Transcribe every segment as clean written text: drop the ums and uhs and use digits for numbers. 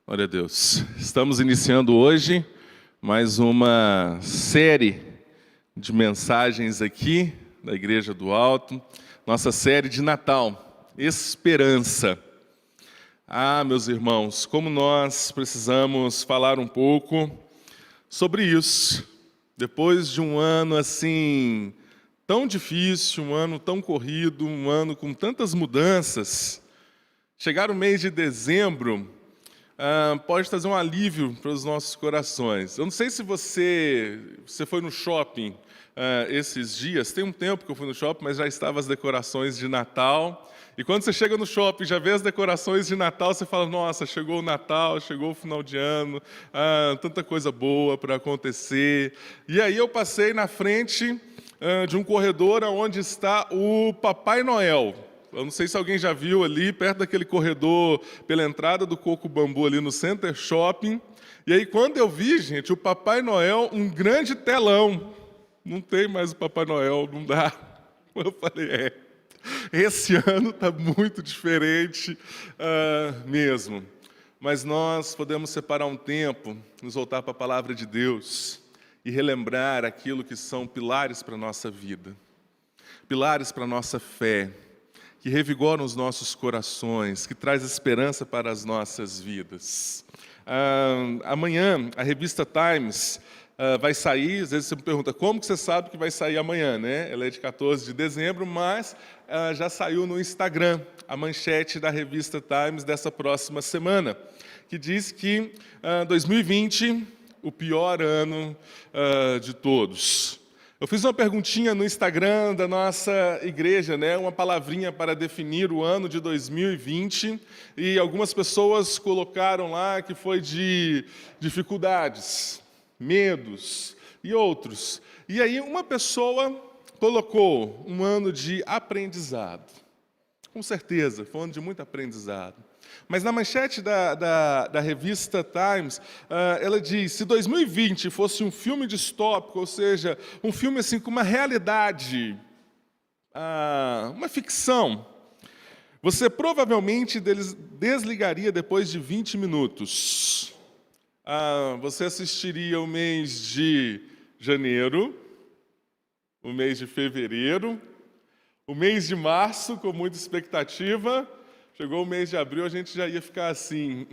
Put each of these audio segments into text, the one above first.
Glória a Deus. Estamos iniciando hoje mais uma série de mensagens aqui da Igreja do Alto, nossa série de Natal, Esperança. Meus irmãos, como nós precisamos falar um pouco sobre isso. Depois de um ano assim tão difícil, um ano tão corrido, um ano com tantas mudanças, chegar o mês de dezembro pode trazer um alívio para os nossos corações. Eu não sei se você foi no shopping esses dias. Tem um tempo que eu fui no shopping, mas já estavam as decorações de Natal. E quando você chega no shopping, já vê as decorações de Natal, você fala, nossa, chegou o Natal, chegou o final de ano, tanta coisa boa para acontecer. E aí eu passei na frente de um corredor onde está o Papai Noel. Eu não sei se alguém já viu ali, perto daquele corredor, pela entrada do Coco Bambu, ali no Center Shopping. E aí, quando eu vi, gente, o Papai Noel, um grande telão. Não tem mais o Papai Noel, não dá. Eu falei, esse ano está muito diferente mesmo. Mas nós podemos separar um tempo, nos voltar para a Palavra de Deus e relembrar aquilo que são pilares para a nossa vida, pilares para a nossa fé, que revigoram os nossos corações, que traz esperança para as nossas vidas. Amanhã, a revista Times vai sair. Às vezes você me pergunta, como que você sabe que vai sair amanhã, né? Ela é de 14 de dezembro, mas já saiu no Instagram a manchete da revista Times dessa próxima semana, que diz que 2020, o pior ano de todos. Eu fiz uma perguntinha no Instagram da nossa igreja, né? Uma palavrinha para definir o ano de 2020, e algumas pessoas colocaram lá que foi de dificuldades, medos e outros. E aí uma pessoa colocou um ano de aprendizado. Com certeza, foi um ano de muito aprendizado. Mas na manchete da revista Times, ela diz, se 2020 fosse um filme distópico, ou seja, um filme assim com uma realidade, uma ficção, você provavelmente desligaria depois de 20 minutos. Você assistiria o mês de janeiro, o mês de fevereiro, o mês de março com muita expectativa. Chegou o mês de abril, a gente já ia ficar assim,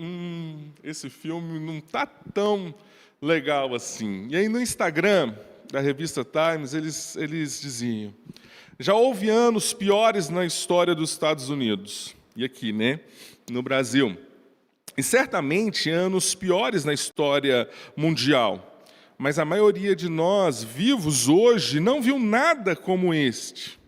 esse filme não está tão legal assim. E aí no Instagram da revista Times, eles diziam, já houve anos piores na história dos Estados Unidos, e aqui, né, no Brasil, e certamente anos piores na história mundial, mas a maioria de nós vivos hoje não viu nada como este.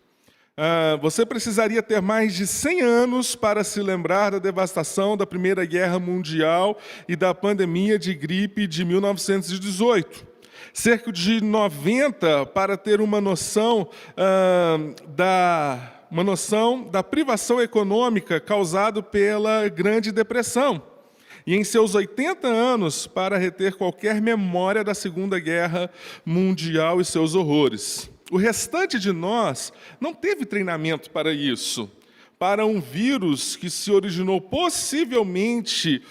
Você precisaria ter mais de 100 anos para se lembrar da devastação da Primeira Guerra Mundial e da pandemia de gripe de 1918. Cerca de 90 para ter uma noção da privação econômica causada pela Grande Depressão. E em seus 80 anos para reter qualquer memória da Segunda Guerra Mundial e seus horrores. O restante de nós não teve treinamento para isso, para um vírus que se originou possivelmente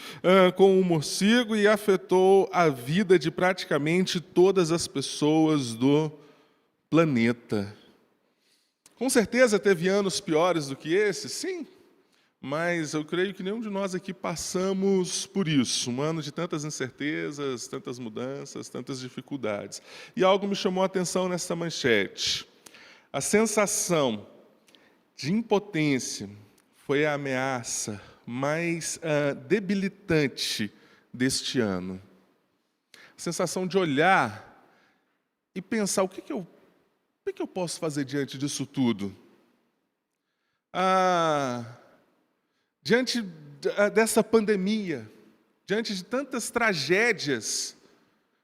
com um morcego e afetou a vida de praticamente todas as pessoas do planeta. Com certeza teve anos piores do que esse, sim, mas eu creio que nenhum de nós aqui passamos por isso, um ano de tantas incertezas, tantas mudanças, tantas dificuldades. E algo me chamou a atenção nessa manchete. A sensação de impotência foi a ameaça mais debilitante deste ano. A sensação de olhar e pensar, o que eu posso fazer diante disso tudo? Diante dessa pandemia, diante de tantas tragédias,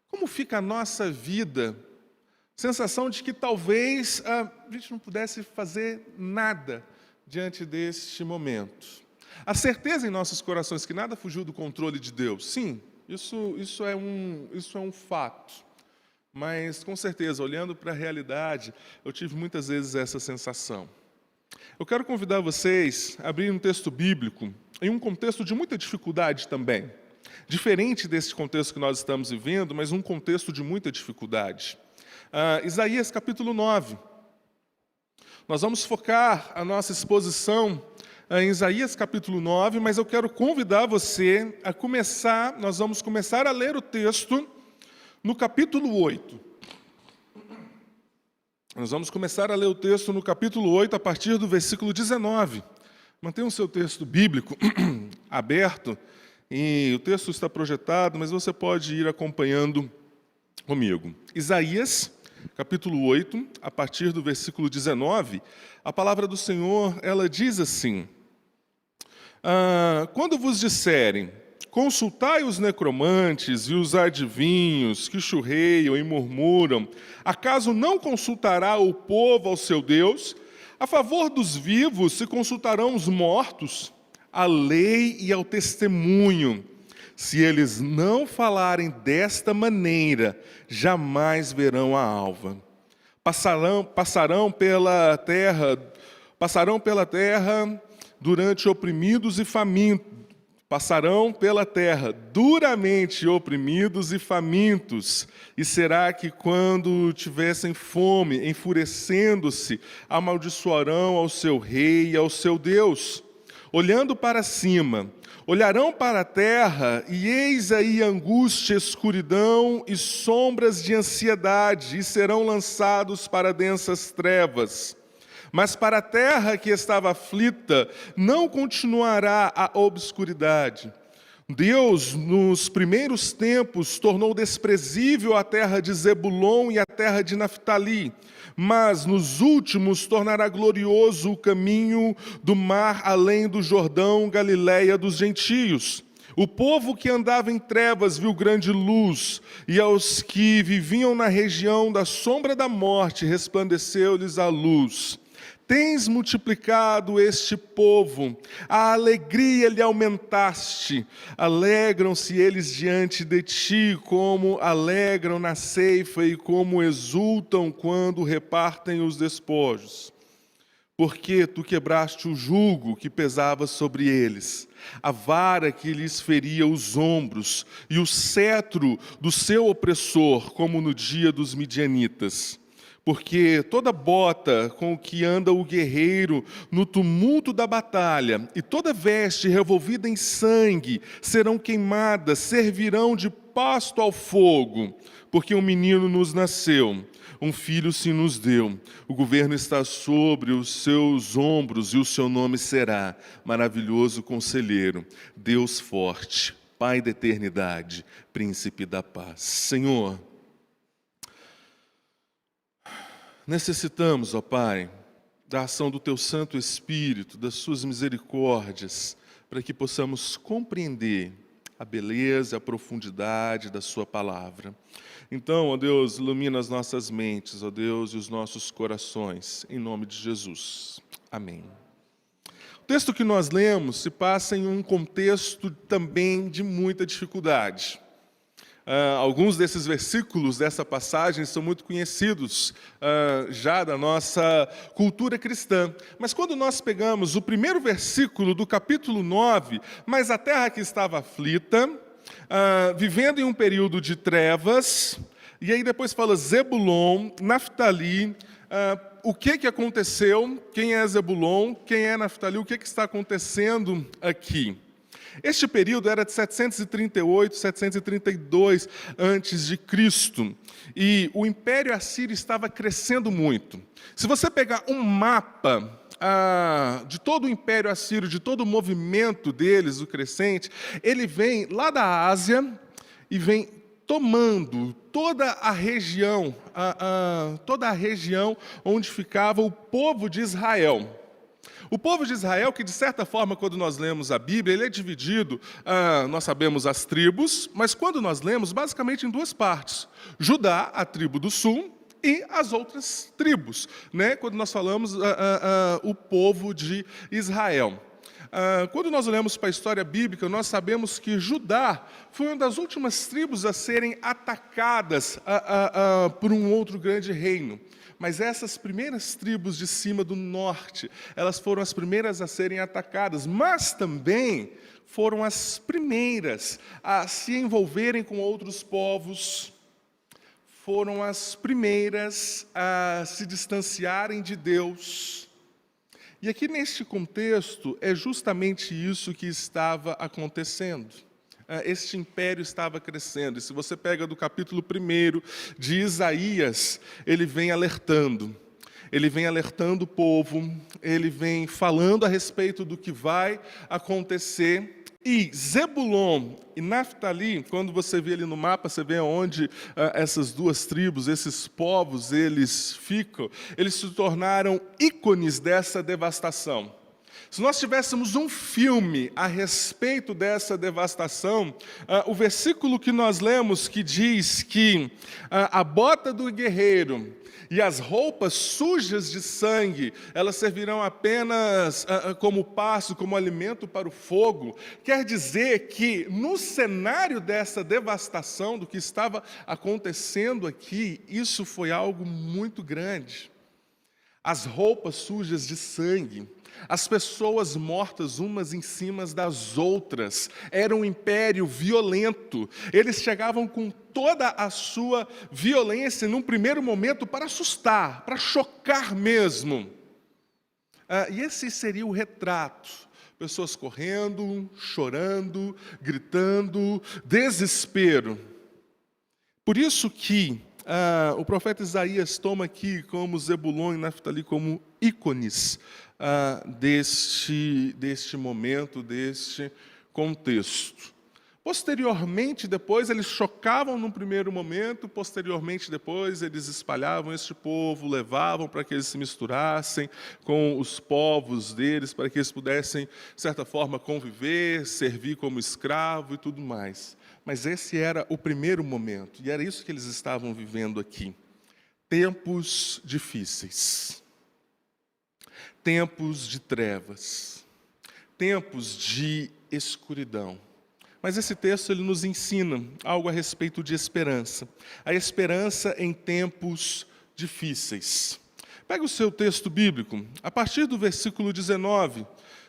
como fica a nossa vida? Sensação de que talvez a gente não pudesse fazer nada diante deste momento. A certeza em nossos corações que nada fugiu do controle de Deus. Sim, isso é um fato. Mas, com certeza, olhando para a realidade, eu tive muitas vezes essa sensação. Eu quero convidar vocês a abrir um texto bíblico em um contexto de muita dificuldade também. diferente desse contexto que nós estamos vivendo, mas um contexto de muita dificuldade. Isaías capítulo 9. Nós vamos focar a nossa exposição em Isaías capítulo 9, mas eu quero convidar você a começar, nós vamos começar a ler o texto no capítulo 8. Nós vamos começar a ler o texto no capítulo 8, a partir do versículo 19. Mantenha o seu texto bíblico aberto, e o texto está projetado, mas você pode ir acompanhando comigo. Isaías, capítulo 8, a partir do versículo 19, a palavra do Senhor, ela diz assim: quando vos disserem, consultai os necromantes e os adivinhos que churreiam e murmuram, acaso não consultará o povo ao seu Deus? A favor dos vivos se consultarão os mortos, à lei e ao testemunho. Se eles não falarem desta maneira, jamais verão a alva. Passarão pela terra durante oprimidos e famintos. Passarão pela terra duramente oprimidos e famintos, e será que quando tivessem fome, enfurecendo-se, amaldiçoarão ao seu rei e ao seu Deus? Olhando para cima, olharão para a terra, e eis aí angústia, escuridão e sombras de ansiedade, e serão lançados para densas trevas. Mas para a terra que estava aflita, não continuará a obscuridade. Deus, nos primeiros tempos, tornou desprezível a terra de Zebulon e a terra de Naftali, mas nos últimos tornará glorioso o caminho do mar além do Jordão, Galileia dos gentios. O povo que andava em trevas viu grande luz, e aos que viviam na região da sombra da morte resplandeceu-lhes a luz. Tens multiplicado este povo, a alegria lhe aumentaste. Alegram-se eles diante de ti, como alegram na ceifa e como exultam quando repartem os despojos. Porque tu quebraste o jugo que pesava sobre eles, a vara que lhes feria os ombros, e o cetro do seu opressor, como no dia dos midianitas. Porque toda bota com que anda o guerreiro no tumulto da batalha, e toda veste revolvida em sangue, serão queimadas, servirão de pasto ao fogo. Porque um menino nos nasceu, um filho se nos deu. O governo está sobre os seus ombros, e o seu nome será Maravilhoso Conselheiro, Deus Forte, Pai da Eternidade, Príncipe da Paz. Senhor, necessitamos, ó Pai, da ação do Teu Santo Espírito, das Suas misericórdias, para que possamos compreender a beleza, a profundidade da Sua palavra. Então, ó Deus, ilumina as nossas mentes, ó Deus, e os nossos corações, em nome de Jesus. Amém. O texto que nós lemos se passa em um contexto também de muita dificuldade. Alguns desses versículos dessa passagem são muito conhecidos já da nossa cultura cristã. Mas quando nós pegamos o primeiro versículo do capítulo 9, mas a terra que estava aflita, vivendo em um período de trevas, e aí depois fala Zebulon, Naftali, o que aconteceu, quem é Zebulon, quem é Naftali, o que está acontecendo aqui? Este período era de 738, 732 antes de Cristo, e o Império Assírio estava crescendo muito. Se você pegar um mapa de todo o Império Assírio, de todo o movimento deles, o crescente, ele vem lá da Ásia e vem tomando toda a região onde ficava o povo de Israel. O povo de Israel, que de certa forma, quando nós lemos a Bíblia, ele é dividido, nós sabemos as tribos, mas quando nós lemos, basicamente em duas partes. Judá, a tribo do sul, e as outras tribos, né? Quando nós falamos o povo de Israel. Quando nós olhamos para a história bíblica, nós sabemos que Judá foi uma das últimas tribos a serem atacadas por um outro grande reino. Mas essas primeiras tribos de cima do norte, elas foram as primeiras a serem atacadas, mas também foram as primeiras a se envolverem com outros povos, foram as primeiras a se distanciarem de Deus. E aqui neste contexto é justamente isso que estava acontecendo. Este império estava crescendo. E se você pega do capítulo 1 de Isaías, ele vem alertando. Ele vem alertando o povo, ele vem falando a respeito do que vai acontecer. E Zebulon e Naftali, quando você vê ali no mapa, você vê onde essas duas tribos, esses povos, eles ficam, eles se tornaram ícones dessa devastação. Se nós tivéssemos um filme a respeito dessa devastação, o versículo que nós lemos que diz que a bota do guerreiro e as roupas sujas de sangue, elas servirão apenas como pasto, como alimento para o fogo, quer dizer que no cenário dessa devastação, do que estava acontecendo aqui, isso foi algo muito grande. As roupas sujas de sangue, as pessoas mortas umas em cima das outras, era um império violento. Eles chegavam com toda a sua violência, num primeiro momento, para assustar, para chocar mesmo. E esse seria o retrato. Pessoas correndo, chorando, gritando, desespero. Por isso que o profeta Isaías toma aqui como Zebulon e Naftali como ícones deste momento, deste contexto. Posteriormente, depois, eles chocavam num primeiro momento, posteriormente, depois, eles espalhavam este povo, levavam para que eles se misturassem com os povos deles, para que eles pudessem, de certa forma, conviver, servir como escravo e tudo mais. Mas esse era o primeiro momento, e era isso que eles estavam vivendo aqui. Tempos difíceis. Tempos de trevas. Tempos de escuridão. Mas esse texto ele nos ensina algo a respeito de esperança. A esperança em tempos difíceis. Pega o seu texto bíblico, a partir do versículo 19,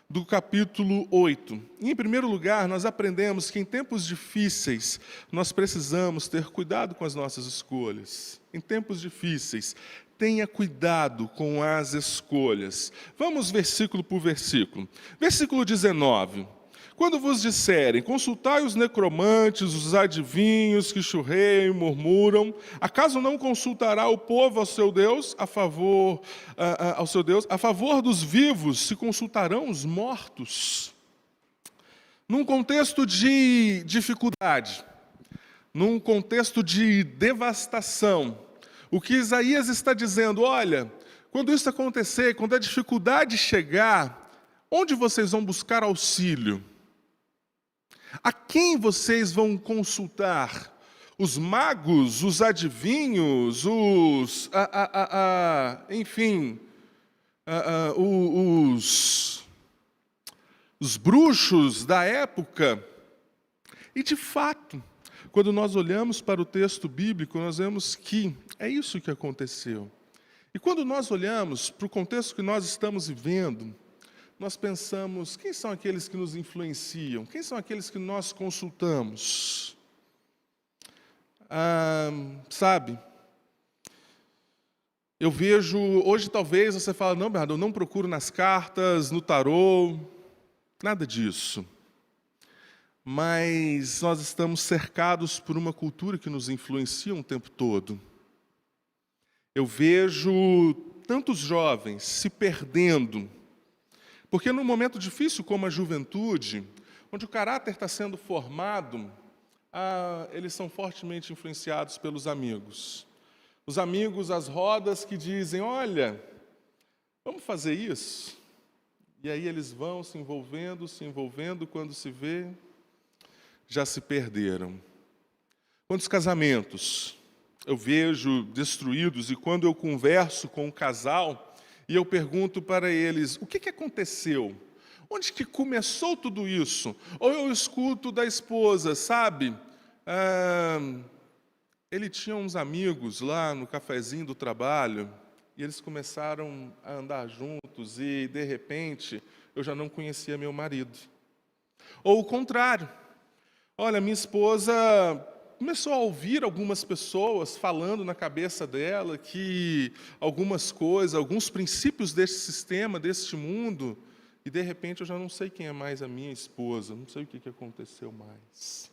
do capítulo 8. E, em primeiro lugar, nós aprendemos que em tempos difíceis, nós precisamos ter cuidado com as nossas escolhas. Em tempos difíceis, tenha cuidado com as escolhas. Vamos versículo por versículo. Versículo 19. Quando vos disserem, consultai os necromantes, os adivinhos que churreiam e murmuram, acaso não consultará o povo ao seu Deus, a favor dos vivos, se consultarão os mortos? Num contexto de dificuldade, num contexto de devastação, o que Isaías está dizendo, olha, quando isso acontecer, quando a dificuldade chegar, onde vocês vão buscar auxílio? A quem vocês vão consultar? Os magos, os adivinhos, os bruxos da época? E de fato, quando nós olhamos para o texto bíblico, nós vemos que é isso que aconteceu. E quando nós olhamos para o contexto que nós estamos vivendo, nós pensamos, quem são aqueles que nos influenciam? Quem são aqueles que nós consultamos? Sabe? Eu vejo, hoje talvez você fala, não, Bernardo, eu não procuro nas cartas, no tarô, nada disso. Mas nós estamos cercados por uma cultura que nos influencia o tempo todo. Eu vejo tantos jovens se perdendo, porque num momento difícil como a juventude, onde o caráter está sendo formado, eles são fortemente influenciados pelos amigos. Os amigos, as rodas que dizem, olha, vamos fazer isso. E aí eles vão se envolvendo, quando se vê, já se perderam. Quantos casamentos eu vejo destruídos, e quando eu converso com um casal, e eu pergunto para eles, o que aconteceu? Onde que começou tudo isso? Ou eu escuto da esposa, sabe? Ele tinha uns amigos lá no cafezinho do trabalho, e eles começaram a andar juntos, e de repente eu já não conhecia meu marido. Ou o contrário. Olha, minha esposa começou a ouvir algumas pessoas falando na cabeça dela que algumas coisas, alguns princípios desse sistema, deste mundo, e de repente eu já não sei quem é mais a minha esposa, não sei o que aconteceu mais.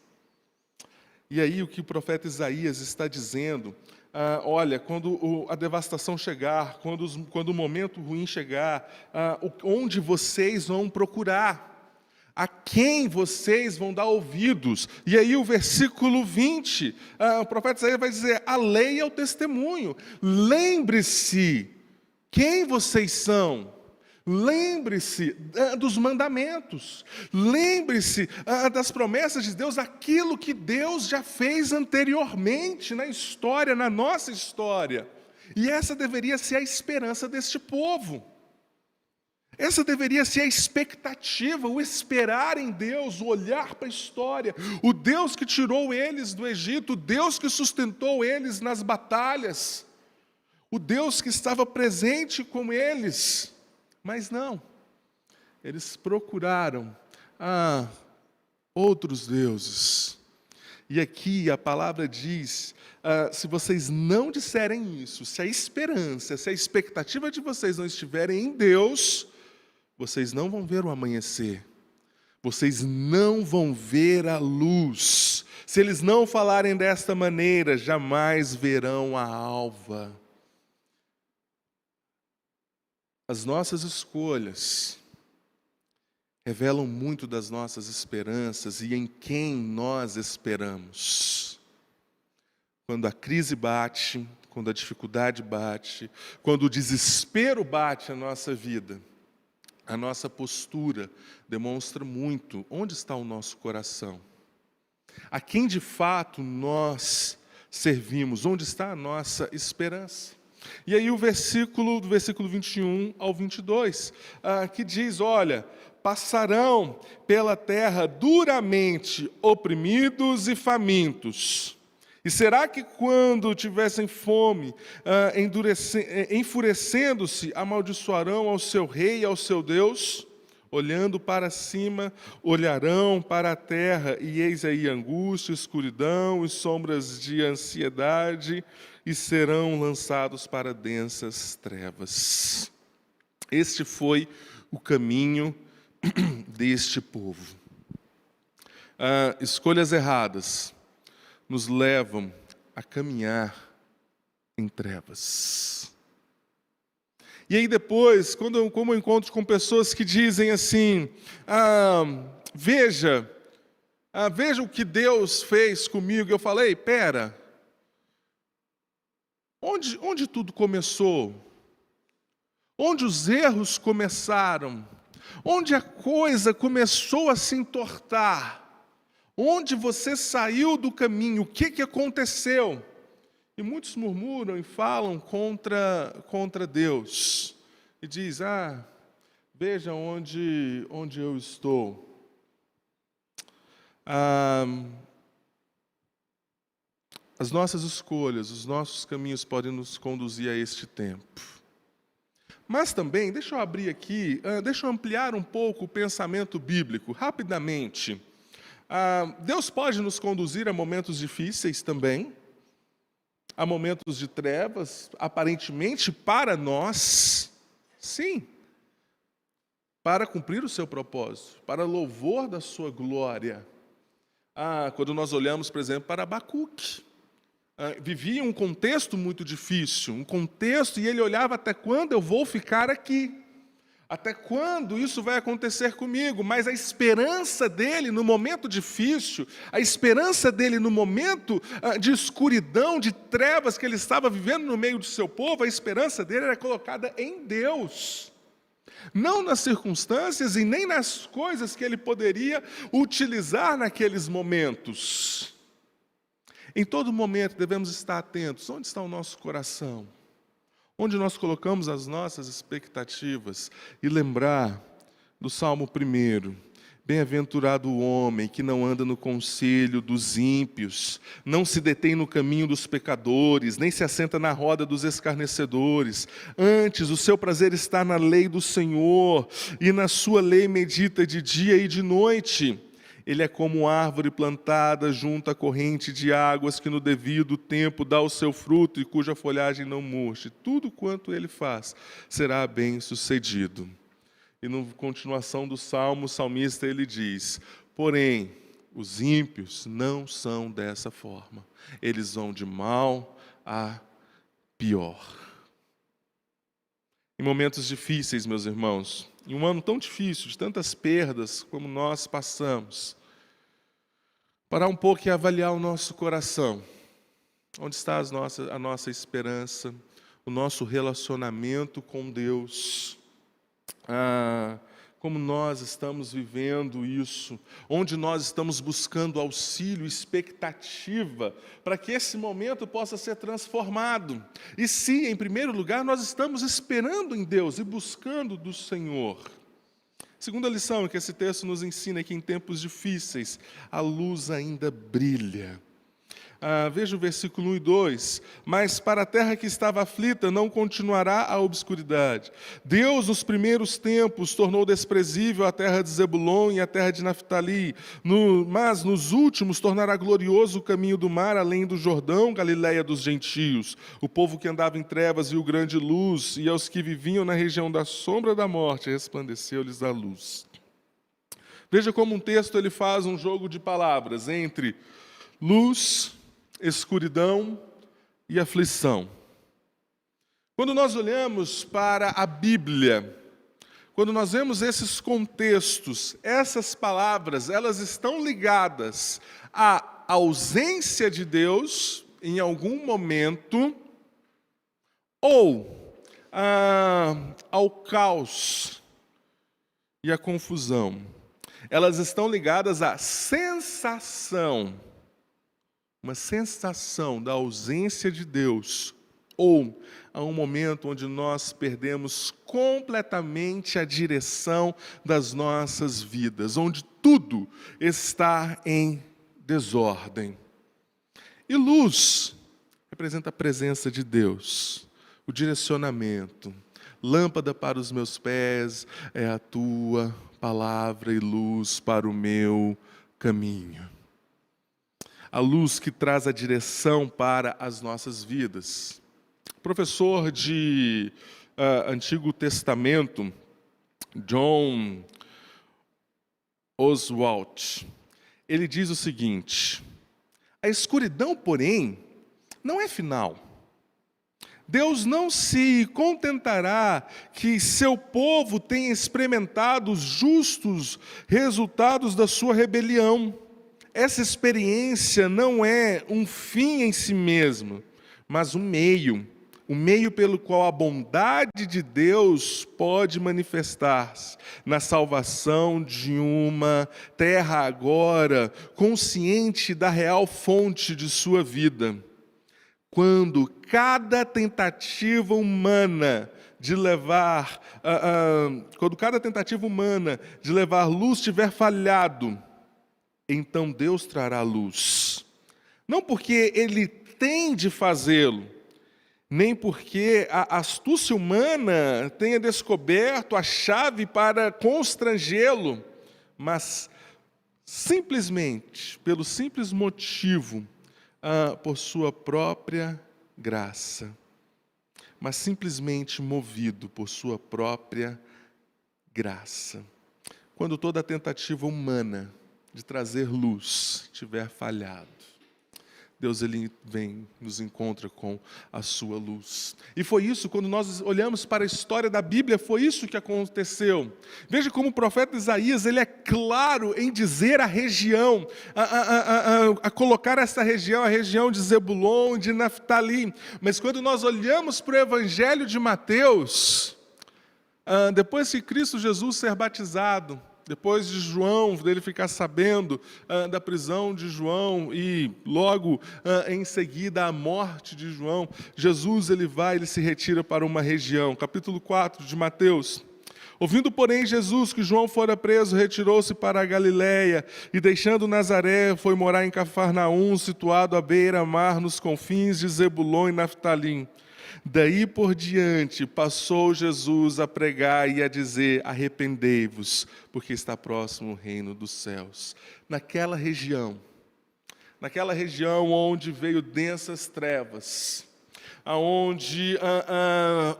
E aí o que o profeta Isaías está dizendo, olha, quando a devastação chegar, quando o momento ruim chegar, onde vocês vão procurar? A quem vocês vão dar ouvidos? E aí o versículo 20, o profeta Isaías vai dizer, a lei é o testemunho. Lembre-se quem vocês são. Lembre-se dos mandamentos. Lembre-se das promessas de Deus, aquilo que Deus já fez anteriormente na história, na nossa história. E essa deveria ser a esperança deste povo. Essa deveria ser a expectativa, o esperar em Deus, o olhar para a história. O Deus que tirou eles do Egito, o Deus que sustentou eles nas batalhas. O Deus que estava presente com eles. Mas não, eles procuraram outros deuses. E aqui a palavra diz, se vocês não disserem isso, se a esperança, se a expectativa de vocês não estiverem em Deus, vocês não vão ver o amanhecer, vocês não vão ver a luz. Se eles não falarem desta maneira, jamais verão a alva. As nossas escolhas revelam muito das nossas esperanças e em quem nós esperamos. Quando a crise bate, quando a dificuldade bate, quando o desespero bate na nossa vida, a nossa postura demonstra muito onde está o nosso coração. A quem de fato nós servimos, onde está a nossa esperança. E aí o versículo, do versículo 21 ao 22, que diz, olha, passarão pela terra duramente oprimidos e famintos. E será que quando tivessem fome, enfurecendo-se, amaldiçoarão ao seu rei e ao seu Deus? Olhando para cima, olharão para a terra, e eis aí angústia, escuridão e sombras de ansiedade, e serão lançados para densas trevas. Este foi o caminho deste povo. Escolhas erradas nos levam a caminhar em trevas. E aí depois, como eu encontro com pessoas que dizem assim, veja o que Deus fez comigo. Eu falei, pera, onde tudo começou? Onde os erros começaram? Onde a coisa começou a se entortar? Onde você saiu do caminho? O que aconteceu? E muitos murmuram e falam contra Deus. E diz, veja onde eu estou. As nossas escolhas, os nossos caminhos podem nos conduzir a este tempo. Mas também, deixa eu abrir aqui, deixa eu ampliar um pouco o pensamento bíblico, rapidamente. Deus pode nos conduzir a momentos difíceis também, a momentos de trevas, aparentemente para nós, sim, para cumprir o seu propósito, para louvor da sua glória. Quando nós olhamos, por exemplo, para Abacuque, vivia um contexto muito difícil, e ele olhava até quando eu vou ficar aqui. Até quando isso vai acontecer comigo? Mas a esperança dele no momento difícil, a esperança dele no momento de escuridão, de trevas que ele estava vivendo no meio do seu povo, a esperança dele era colocada em Deus. Não nas circunstâncias e nem nas coisas que ele poderia utilizar naqueles momentos. Em todo momento devemos estar atentos. Onde está o nosso coração? Onde nós colocamos as nossas expectativas e lembrar do Salmo 1. Bem-aventurado o homem que não anda no conselho dos ímpios, não se detém no caminho dos pecadores, nem se assenta na roda dos escarnecedores. Antes, o seu prazer está na lei do Senhor, e na sua lei medita de dia e de noite. Ele é como árvore plantada junto à corrente de águas, que no devido tempo dá o seu fruto e cuja folhagem não murche. Tudo quanto ele faz será bem-sucedido. E na continuação do Salmo, o salmista ele diz: porém, os ímpios não são dessa forma. Eles vão de mal a pior. Em momentos difíceis, meus irmãos, em um ano tão difícil, de tantas perdas como nós passamos, parar um pouco e avaliar o nosso coração. Onde está a nossa esperança, o nosso relacionamento com Deus? Como nós estamos vivendo isso, onde nós estamos buscando auxílio, expectativa, para que esse momento possa ser transformado. E se, em primeiro lugar, nós estamos esperando em Deus e buscando do Senhor. Segunda lição que esse texto nos ensina é que em tempos difíceis, a luz ainda brilha. Veja o versículo 1 e 2. Mas para a terra que estava aflita não continuará a obscuridade. Deus, nos primeiros tempos, tornou desprezível a terra de Zebulon e a terra de Naftali. Mas nos últimos tornará glorioso o caminho do mar, além do Jordão, Galiléia dos gentios. O povo que andava em trevas viu grande luz, e aos que viviam na região da sombra da morte, resplandeceu-lhes a luz. Veja como um texto ele faz um jogo de palavras entre luz, escuridão e aflição. Quando nós olhamos para a Bíblia, quando nós vemos esses contextos, essas palavras, elas estão ligadas à ausência de Deus em algum momento, ou ao caos e à confusão. Elas estão ligadas à sensação, uma sensação da ausência de Deus, ou a um momento onde nós perdemos completamente a direção das nossas vidas, onde tudo está em desordem. E luz representa a presença de Deus, o direcionamento. Lâmpada para os meus pés é a tua palavra e luz para o meu caminho. A luz que traz a direção para as nossas vidas. Professor de Antigo Testamento, John Oswalt, ele diz o seguinte: a escuridão, porém, não é final. Deus não se contentará que seu povo tenha experimentado os justos resultados da sua rebelião. Essa experiência não é um fim em si mesmo, mas um meio pelo qual a bondade de Deus pode manifestar-se na salvação de uma terra agora consciente da real fonte de sua vida. Quando cada tentativa humana de levar luz tiver falhado, então Deus trará luz. Não porque Ele tem de fazê-lo, nem porque a astúcia humana tenha descoberto a chave para constrangê-lo, mas simplesmente, pelo simples motivo, por sua própria graça. Mas simplesmente movido por sua própria graça. Quando toda a tentativa humana de trazer luz tiver falhado, Deus ele vem, nos encontra com a sua luz. E foi isso, quando nós olhamos para a história da Bíblia, foi isso que aconteceu. Veja como o profeta Isaías, ele é claro em dizer a região, a colocar essa região, a região de Zebulon, de Naftali. Mas quando nós olhamos para o Evangelho de Mateus, depois que Cristo Jesus ser batizado, depois de João, dele ficar sabendo da prisão de João e logo em seguida a morte de João, Jesus ele se retira para uma região. Capítulo 4 de Mateus. Ouvindo, porém, Jesus que João fora preso, retirou-se para a Galiléia, e deixando Nazaré, foi morar em Cafarnaum, situado à beira-mar, nos confins de Zebulon e Naftalim. Daí por diante, passou Jesus a pregar e a dizer: arrependei-vos, porque está próximo o reino dos céus. Naquela região onde veio densas trevas, aonde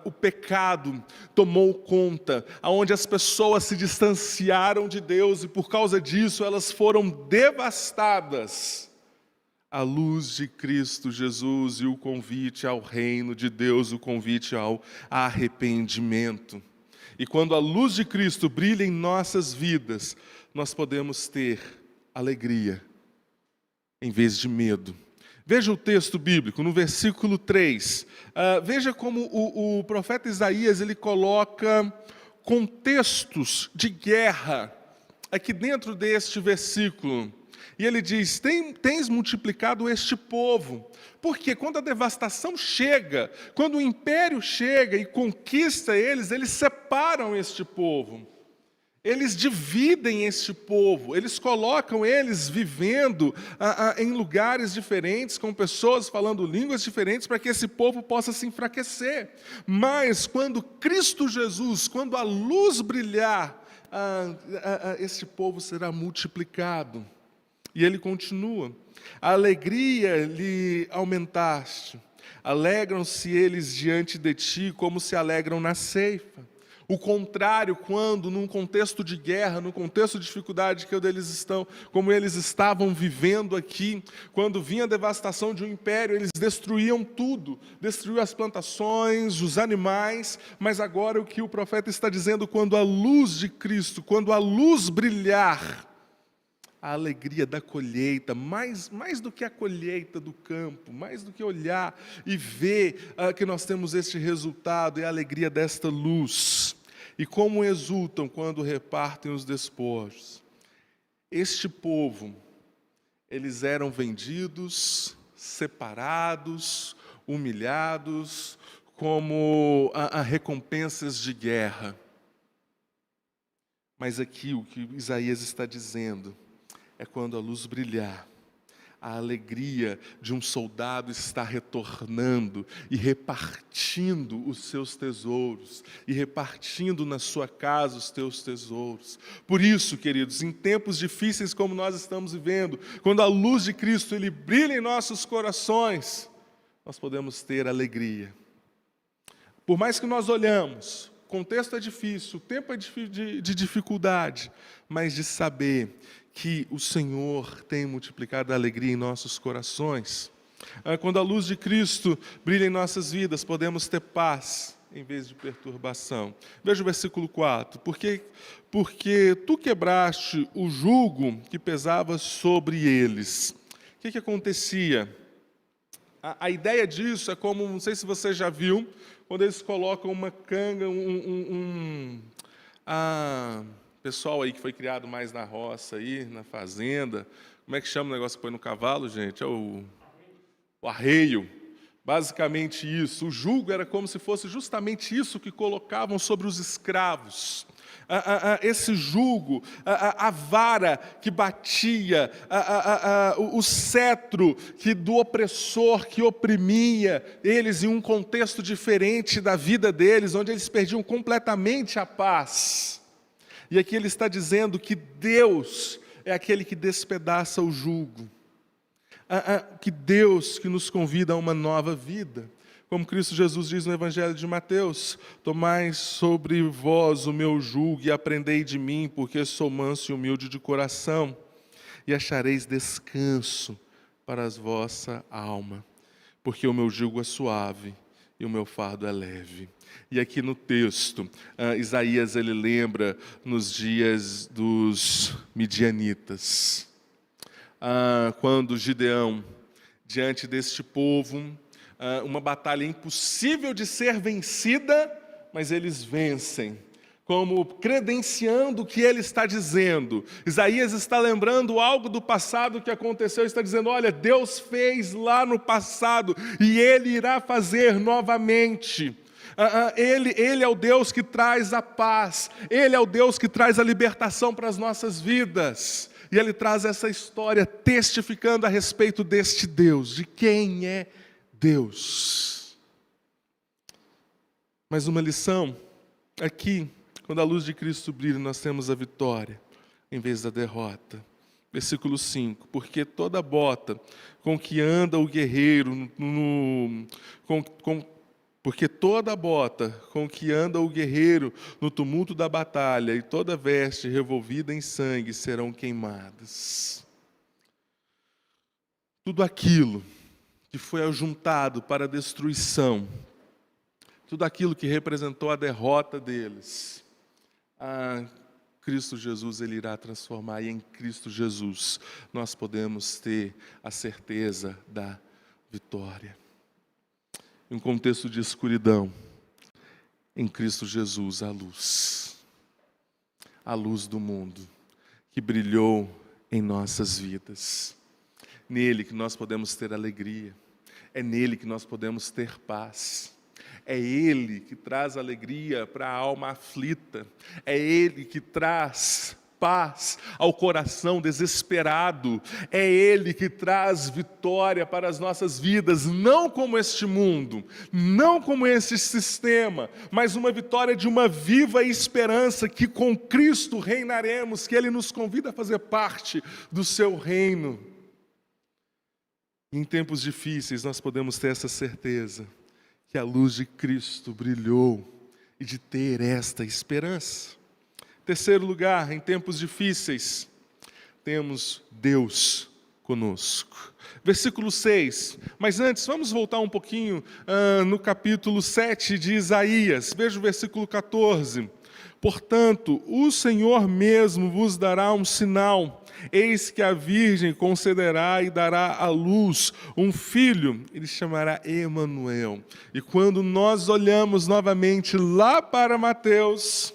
o pecado tomou conta, aonde as pessoas se distanciaram de Deus e por causa disso elas foram devastadas, a luz de Cristo Jesus e o convite ao reino de Deus, o convite ao arrependimento. E quando a luz de Cristo brilha em nossas vidas, nós podemos ter alegria em vez de medo. Veja o texto bíblico, no versículo 3. Veja como o profeta Isaías ele coloca contextos de guerra aqui dentro deste versículo. E ele diz: tens multiplicado este povo. Porque quando a devastação chega, quando o império chega e conquista eles separam este povo. Eles dividem este povo, eles colocam eles vivendo em lugares diferentes, com pessoas falando línguas diferentes, para que esse povo possa se enfraquecer. Mas quando Cristo Jesus, quando a luz brilhar, esse povo será multiplicado. E ele continua: a alegria lhe aumentaste, alegram-se eles diante de ti, como se alegram na ceifa. O contrário, quando num contexto de guerra, num contexto de dificuldade como eles estavam vivendo aqui, quando vinha a devastação de um império, eles destruíam tudo, destruíam as plantações, os animais, mas agora o que o profeta está dizendo: quando a luz de Cristo, quando a luz brilhar, a alegria da colheita, mais do que a colheita do campo, mais do que olhar e ver que nós temos este resultado, é a alegria desta luz. E como exultam quando repartem os despojos. Este povo, eles eram vendidos, separados, humilhados, como recompensas de guerra. Mas aqui o que Isaías está dizendo é quando a luz brilhar, a alegria de um soldado está retornando e repartindo os seus tesouros, e repartindo na sua casa os teus tesouros. Por isso, queridos, em tempos difíceis como nós estamos vivendo, quando a luz de Cristo ele brilha em nossos corações, nós podemos ter alegria. Por mais que nós olhamos, o contexto é difícil, o tempo é de dificuldade, mas de saber que o Senhor tem multiplicado a alegria em nossos corações. Quando a luz de Cristo brilha em nossas vidas, podemos ter paz em vez de perturbação. Veja o versículo 4. Porque tu quebraste o jugo que pesava sobre eles. O que acontecia? A ideia disso é como, não sei se você já viu, quando eles colocam uma canga, pessoal aí que foi criado mais na roça, aí, na fazenda, como é que chama o negócio que põe no cavalo, gente? É o arreio. Basicamente isso. O jugo era como se fosse justamente isso que colocavam sobre os escravos. Esse jugo, a vara que batia, o cetro do opressor que oprimia eles em um contexto diferente da vida deles, onde eles perdiam completamente a paz. E aqui ele está dizendo que Deus é aquele que despedaça o jugo. Que Deus que nos convida a uma nova vida. Como Cristo Jesus diz no Evangelho de Mateus: tomai sobre vós o meu jugo e aprendei de mim, porque sou manso e humilde de coração, e achareis descanso para a vossa alma, porque o meu jugo é suave e o meu fardo é leve. E aqui no texto, Isaías ele lembra nos dias dos midianitas, quando Gideão, diante deste povo, uma batalha impossível de ser vencida, mas eles vencem, como credenciando o que ele está dizendo. Isaías está lembrando algo do passado que aconteceu, está dizendo: olha, Deus fez lá no passado, e Ele irá fazer novamente. Ele é o Deus que traz a paz. Ele é o Deus que traz a libertação para as nossas vidas. E Ele traz essa história testificando a respeito deste Deus, de quem é Deus. Mais uma lição. Aqui, quando a luz de Cristo brilha, nós temos a vitória, em vez da derrota. Versículo 5. Porque toda bota com que anda o guerreiro porque toda bota com que anda o guerreiro no tumulto da batalha e toda veste revolvida em sangue serão queimadas. Tudo aquilo que foi ajuntado para a destruição, tudo aquilo que representou a derrota deles, Cristo Jesus Ele irá transformar, e em Cristo Jesus nós podemos ter a certeza da vitória. Em um contexto de escuridão, em Cristo Jesus a luz do mundo, que brilhou em nossas vidas. Nele que nós podemos ter alegria, é nele que nós podemos ter paz. É Ele que traz alegria para a alma aflita. É Ele que traz paz ao coração desesperado. É Ele que traz vitória para as nossas vidas, não como este mundo, não como esse sistema, mas uma vitória de uma viva esperança que com Cristo reinaremos, que Ele nos convida a fazer parte do seu reino. Em tempos difíceis nós podemos ter essa certeza, que a luz de Cristo brilhou e de ter esta esperança. Terceiro lugar, em tempos difíceis, temos Deus conosco. Versículo 6. Mas antes, vamos voltar um pouquinho no capítulo 7 de Isaías. Veja o versículo 14. Portanto, o Senhor mesmo vos dará um sinal. Eis que a virgem concederá e dará à luz um filho, ele chamará Emanuel. E quando nós olhamos novamente lá para Mateus,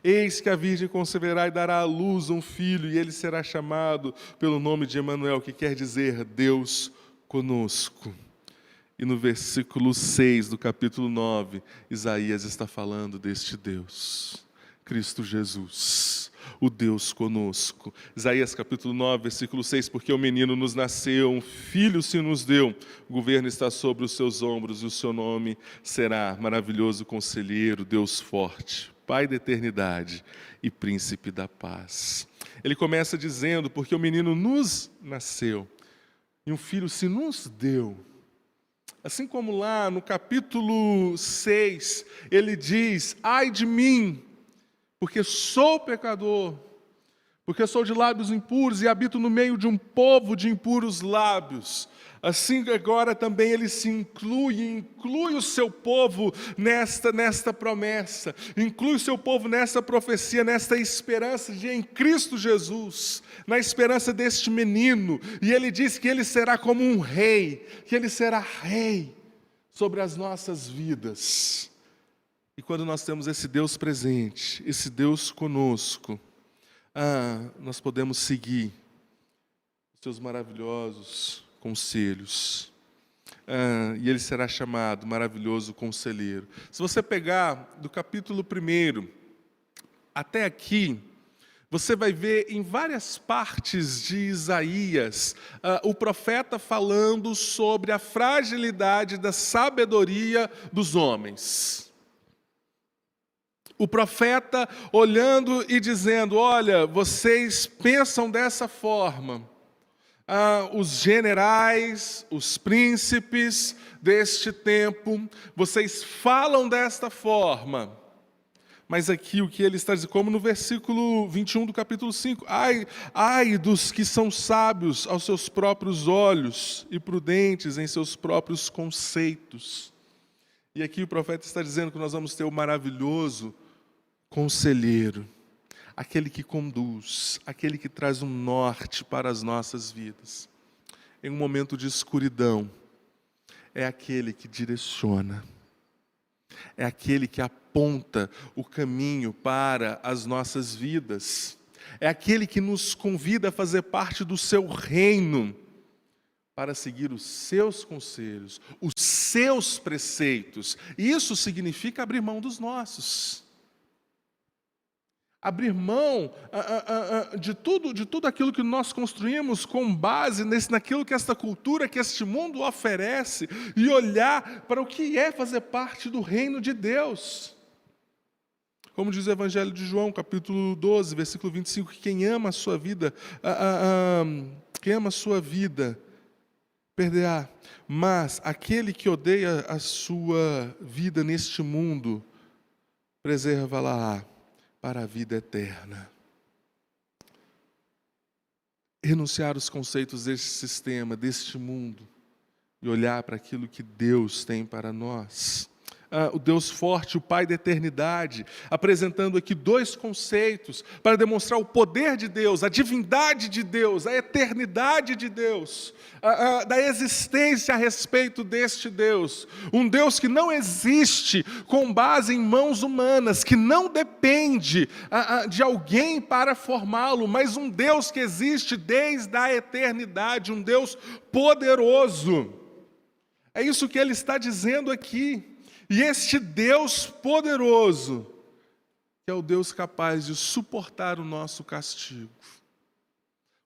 eis que a virgem conceberá e dará à luz um filho, e ele será chamado pelo nome de Emanuel, que quer dizer Deus conosco. E no versículo 6 do capítulo 9, Isaías está falando deste Deus, Cristo Jesus, o Deus conosco. Isaías capítulo 9, versículo 6, porque o menino nos nasceu, um filho se nos deu, o governo está sobre os seus ombros, e o seu nome será maravilhoso conselheiro, Deus forte, Pai da eternidade e príncipe da paz. Ele começa dizendo, porque o menino nos nasceu, e um filho se nos deu. Assim como lá no capítulo 6, ele diz, ai de mim, porque sou pecador, porque sou de lábios impuros e habito no meio de um povo de impuros lábios. Assim agora também ele se inclui o seu povo nesta promessa, inclui o seu povo nesta profecia, nesta esperança de em Cristo Jesus, na esperança deste menino. E ele diz que ele será como um rei, que ele será rei sobre as nossas vidas. E quando nós temos esse Deus presente, esse Deus conosco, nós podemos seguir os seus maravilhosos conselhos. E ele será chamado maravilhoso conselheiro. Se você pegar do capítulo 1 até aqui, você vai ver em várias partes de Isaías o profeta falando sobre a fragilidade da sabedoria dos homens. O profeta olhando e dizendo, olha, vocês pensam dessa forma. Os generais, os príncipes deste tempo, vocês falam desta forma. Mas aqui o que ele está dizendo, como no versículo 21 do capítulo 5, ai dos que são sábios aos seus próprios olhos e prudentes em seus próprios conceitos. E aqui o profeta está dizendo que nós vamos ter o maravilhoso conselheiro, aquele que conduz, aquele que traz um norte para as nossas vidas. Em um momento de escuridão, é aquele que direciona, é aquele que aponta o caminho para as nossas vidas, é aquele que nos convida a fazer parte do seu reino, para seguir os seus conselhos, os seus preceitos. Isso significa abrir mão dos nossos. Abrir mão de tudo aquilo que nós construímos com base naquilo que esta cultura, que este mundo oferece, e olhar para o que é fazer parte do reino de Deus. Como diz o Evangelho de João, capítulo 12, versículo 25, que quem ama a sua vida, perderá. Mas aquele que odeia a sua vida neste mundo, preserva-la para a vida eterna. Renunciar os conceitos deste sistema, deste mundo, e olhar para aquilo que Deus tem para nós. O Deus forte, o Pai da eternidade, apresentando aqui dois conceitos para demonstrar o poder de Deus, a divindade de Deus, a eternidade de Deus, da existência a respeito deste Deus. Um Deus que não existe com base em mãos humanas, que não depende de alguém para formá-lo, mas um Deus que existe desde a eternidade, um Deus poderoso. É isso que ele está dizendo aqui. E este Deus poderoso, que é o Deus capaz de suportar o nosso castigo,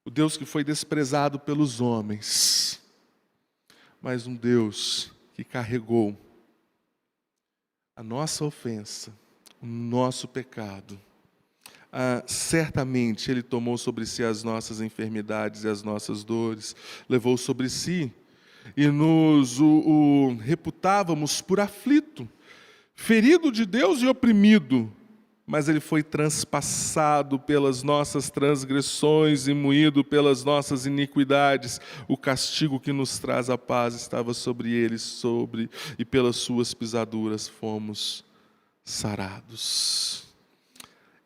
o Deus que foi desprezado pelos homens, mas um Deus que carregou a nossa ofensa, o nosso pecado. Certamente Ele tomou sobre si as nossas enfermidades e as nossas dores, levou sobre si, e nos reputávamos por aflito, ferido de Deus e oprimido, mas Ele foi transpassado pelas nossas transgressões e moído pelas nossas iniquidades. O castigo que nos traz a paz estava sobre Ele, e pelas suas pisaduras fomos sarados.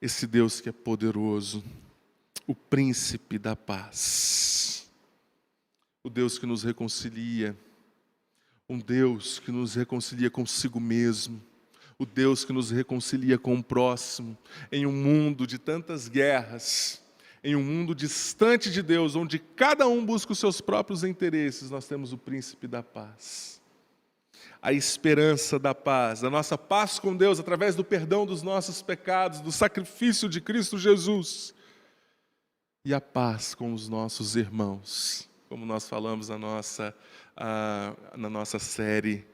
Esse Deus que é poderoso, o príncipe da paz, o Deus que nos reconcilia, um Deus que nos reconcilia consigo mesmo, o Deus que nos reconcilia com o próximo, em um mundo de tantas guerras, em um mundo distante de Deus, onde cada um busca os seus próprios interesses, nós temos o príncipe da paz. A esperança da paz, a nossa paz com Deus através do perdão dos nossos pecados, do sacrifício de Cristo Jesus, e a paz com os nossos irmãos, como nós falamos na nossa série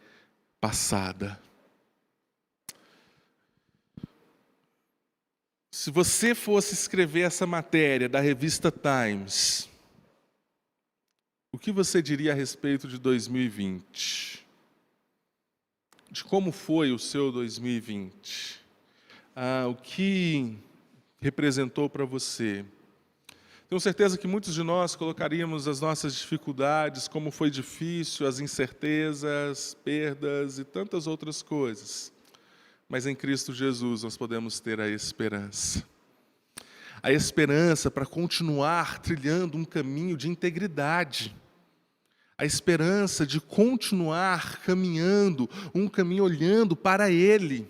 passada. Se você fosse escrever essa matéria da revista Times, o que você diria a respeito de 2020? De como foi o seu 2020? O que representou para você? Tenho certeza que muitos de nós colocaríamos as nossas dificuldades, como foi difícil, as incertezas, perdas e tantas outras coisas. Mas em Cristo Jesus nós podemos ter a esperança. A esperança para continuar trilhando um caminho de integridade. A esperança de continuar caminhando, um caminho olhando para Ele,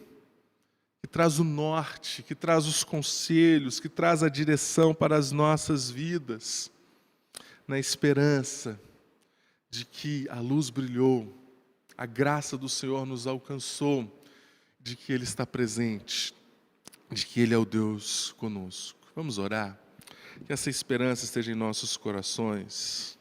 que traz o norte, que traz os conselhos, que traz a direção para as nossas vidas, na esperança de que a luz brilhou, a graça do Senhor nos alcançou, de que Ele está presente, de que Ele é o Deus conosco. Vamos orar? Que essa esperança esteja em nossos corações.